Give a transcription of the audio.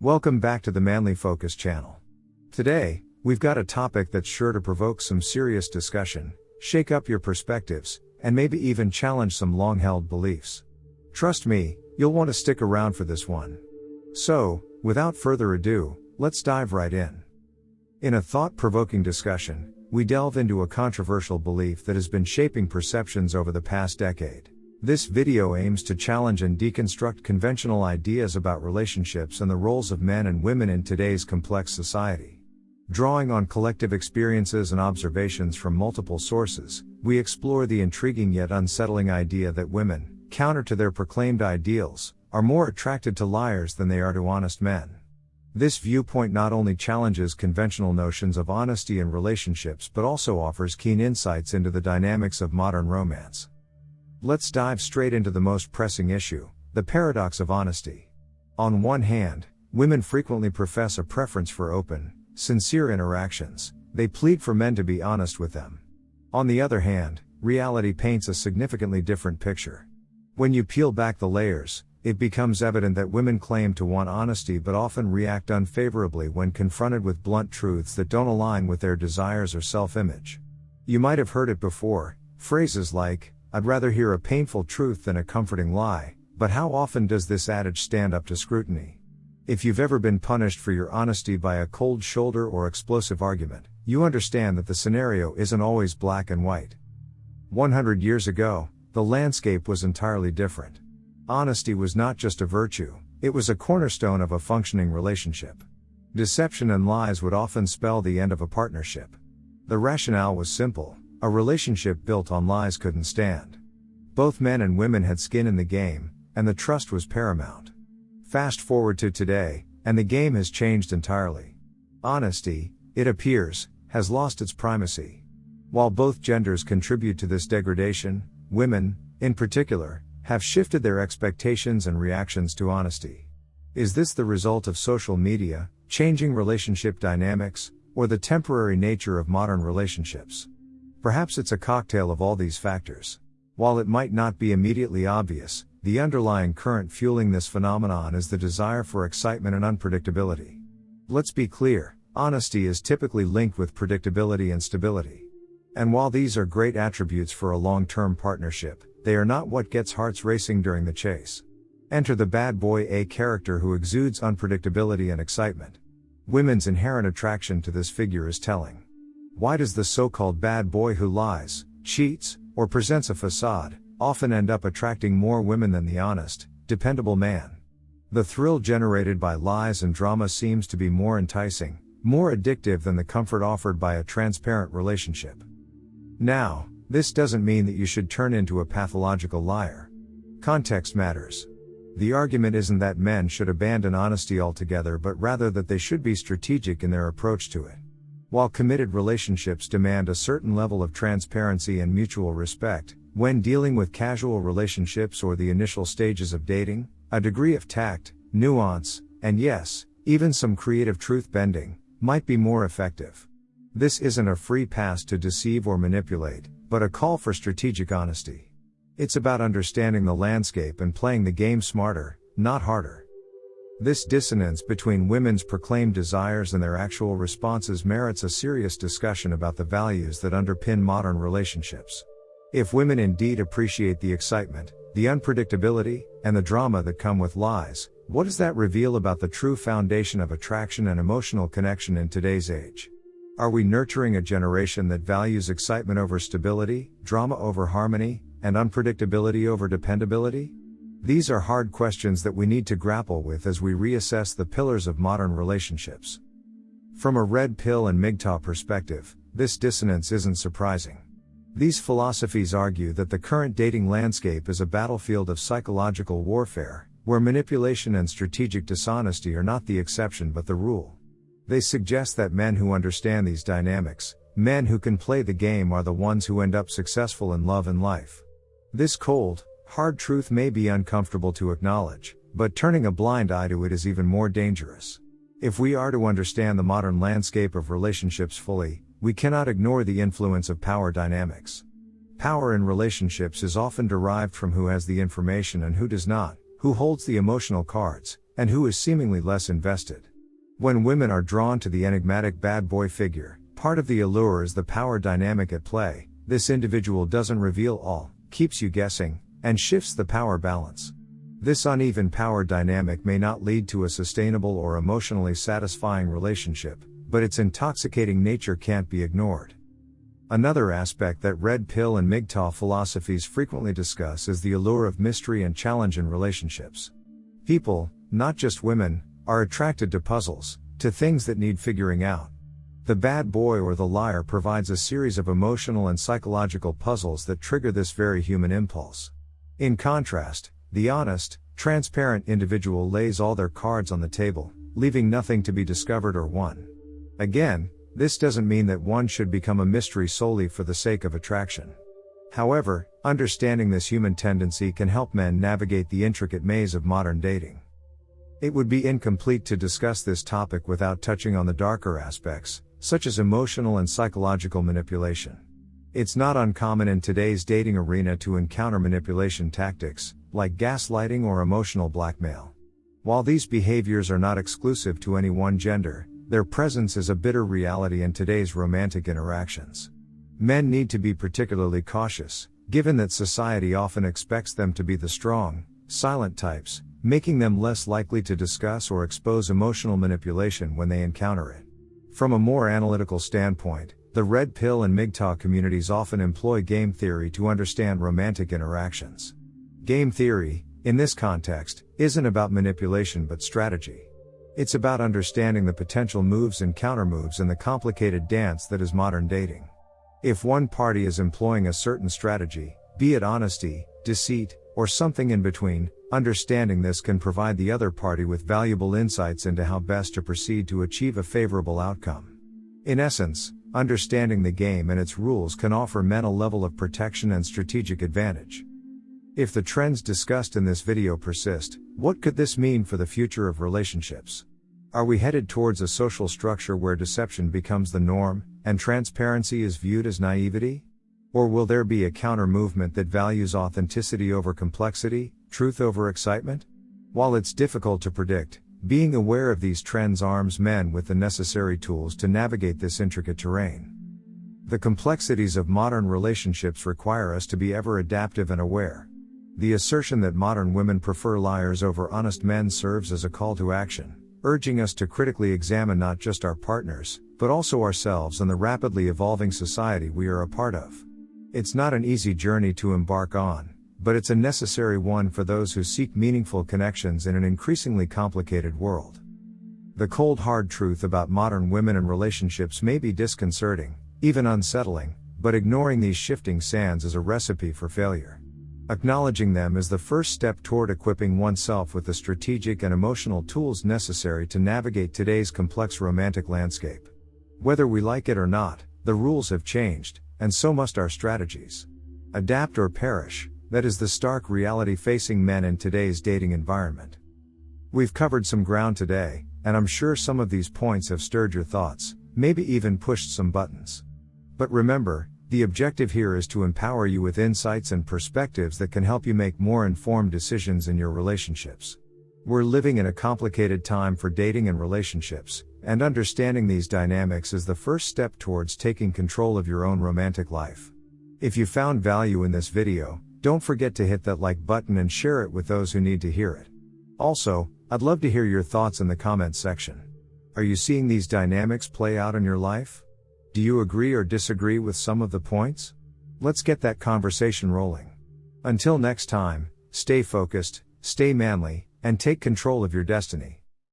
Welcome back to the Manly Focus channel. Today, we've got a topic that's sure to provoke some serious discussion, shake up your perspectives, and maybe even challenge some long-held beliefs. Trust me, you'll want to stick around for this one. So, without further ado, let's dive right in. In a thought-provoking discussion, we delve into a controversial belief that has been shaping perceptions over the past decade. This video aims to challenge and deconstruct conventional ideas about relationships and the roles of men and women in today's complex society. Drawing on collective experiences and observations from multiple sources, we explore the intriguing yet unsettling idea that women, counter to their proclaimed ideals, are more attracted to liars than they are to honest men. This viewpoint not only challenges conventional notions of honesty in relationships but also offers keen insights into the dynamics of modern romance. Let's dive straight into the most pressing issue, the paradox of honesty. On one hand, women frequently profess a preference for open, sincere interactions. They plead for men to be honest with them. On the other hand, reality paints a significantly different picture. When you peel back the layers, it becomes evident that women claim to want honesty but often react unfavorably when confronted with blunt truths that don't align with their desires or self-image. You might have heard it before, phrases like, "I'd rather hear a painful truth than a comforting lie," but how often does this adage stand up to scrutiny? If you've ever been punished for your honesty by a cold shoulder or explosive argument, you understand that the scenario isn't always black and white. 100 years ago, the landscape was entirely different. Honesty was not just a virtue, it was a cornerstone of a functioning relationship. Deception and lies would often spell the end of a partnership. The rationale was simple: a relationship built on lies couldn't stand. Both men and women had skin in the game, and the trust was paramount. Fast forward to today, and the game has changed entirely. Honesty, it appears, has lost its primacy. While both genders contribute to this degradation, women, in particular, have shifted their expectations and reactions to honesty. Is this the result of social media, changing relationship dynamics, or the temporary nature of modern relationships? Perhaps it's a cocktail of all these factors. While it might not be immediately obvious, the underlying current fueling this phenomenon is the desire for excitement and unpredictability. Let's be clear, honesty is typically linked with predictability and stability. And while these are great attributes for a long-term partnership, they are not what gets hearts racing during the chase. Enter the bad boy, a character who exudes unpredictability and excitement. Women's inherent attraction to this figure is telling. Why does the so-called bad boy who lies, cheats, or presents a facade often end up attracting more women than the honest, dependable man? The thrill generated by lies and drama seems to be more enticing, more addictive than the comfort offered by a transparent relationship. Now, this doesn't mean that you should turn into a pathological liar. Context matters. The argument isn't that men should abandon honesty altogether, but rather that they should be strategic in their approach to it. While committed relationships demand a certain level of transparency and mutual respect, when dealing with casual relationships or the initial stages of dating, a degree of tact, nuance, and yes, even some creative truth-bending, might be more effective. This isn't a free pass to deceive or manipulate, but a call for strategic honesty. It's about understanding the landscape and playing the game smarter, not harder. This dissonance between women's proclaimed desires and their actual responses merits a serious discussion about the values that underpin modern relationships. If women indeed appreciate the excitement, the unpredictability, and the drama that come with lies, what does that reveal about the true foundation of attraction and emotional connection in today's age? Are we nurturing a generation that values excitement over stability, drama over harmony, and unpredictability over dependability? These are hard questions that we need to grapple with as we reassess the pillars of modern relationships. From a red pill and MGTOW perspective, this dissonance isn't surprising. These philosophies argue that the current dating landscape is a battlefield of psychological warfare, where manipulation and strategic dishonesty are not the exception but the rule. They suggest that men who understand these dynamics, men who can play the game, are the ones who end up successful in love and life. This cold, hard truth may be uncomfortable to acknowledge, but turning a blind eye to it is even more dangerous. If we are to understand the modern landscape of relationships fully, we cannot ignore the influence of power dynamics. Power in relationships is often derived from who has the information and who does not, who holds the emotional cards, and who is seemingly less invested. When women are drawn to the enigmatic bad boy figure, part of the allure is the power dynamic at play. This individual doesn't reveal all, keeps you guessing, and shifts the power balance. This uneven power dynamic may not lead to a sustainable or emotionally satisfying relationship, but its intoxicating nature can't be ignored. Another aspect that red pill and MGTOW philosophies frequently discuss is the allure of mystery and challenge in relationships. People, not just women, are attracted to puzzles, to things that need figuring out. The bad boy or the liar provides a series of emotional and psychological puzzles that trigger this very human impulse. In contrast, the honest, transparent individual lays all their cards on the table, leaving nothing to be discovered or won. Again, this doesn't mean that one should become a mystery solely for the sake of attraction. However, understanding this human tendency can help men navigate the intricate maze of modern dating. It would be incomplete to discuss this topic without touching on the darker aspects, such as emotional and psychological manipulation. It's not uncommon in today's dating arena to encounter manipulation tactics, like gaslighting or emotional blackmail. While these behaviors are not exclusive to any one gender, their presence is a bitter reality in today's romantic interactions. Men need to be particularly cautious, given that society often expects them to be the strong, silent types, making them less likely to discuss or expose emotional manipulation when they encounter it. From a more analytical standpoint, the red pill and MGTOW communities often employ game theory to understand romantic interactions. Game theory, in this context, isn't about manipulation but strategy. It's about understanding the potential moves and countermoves in the complicated dance that is modern dating. If one party is employing a certain strategy, be it honesty, deceit, or something in between, understanding this can provide the other party with valuable insights into how best to proceed to achieve a favorable outcome. In essence, understanding the game and its rules can offer men a level of protection and strategic advantage. If the trends discussed in this video persist, what could this mean for the future of relationships? Are we headed towards a social structure where deception becomes the norm, and transparency is viewed as naivety? Or will there be a counter-movement that values authenticity over complexity, truth over excitement? While it's difficult to predict, being aware of these trends arms men with the necessary tools to navigate this intricate terrain. The complexities of modern relationships require us to be ever adaptive and aware. The assertion that modern women prefer liars over honest men serves as a call to action, urging us to critically examine not just our partners, but also ourselves and the rapidly evolving society we are a part of. It's not an easy journey to embark on, but it's a necessary one for those who seek meaningful connections in an increasingly complicated world. The cold hard truth about modern women and relationships may be disconcerting, even unsettling, but ignoring these shifting sands is a recipe for failure. Acknowledging them is the first step toward equipping oneself with the strategic and emotional tools necessary to navigate today's complex romantic landscape. Whether we like it or not, the rules have changed, and so must our strategies. Adapt or perish, that is the stark reality facing men in today's dating environment. We've covered some ground today, and I'm sure some of these points have stirred your thoughts, maybe even pushed some buttons. But remember, the objective here is to empower you with insights and perspectives that can help you make more informed decisions in your relationships. We're living in a complicated time for dating and relationships, and understanding these dynamics is the first step towards taking control of your own romantic life. If you found value in this video, don't forget to hit that like button and share it with those who need to hear it. Also, I'd love to hear your thoughts in the comments section. Are you seeing these dynamics play out in your life? Do you agree or disagree with some of the points? Let's get that conversation rolling. Until next time, stay focused, stay manly, and take control of your destiny.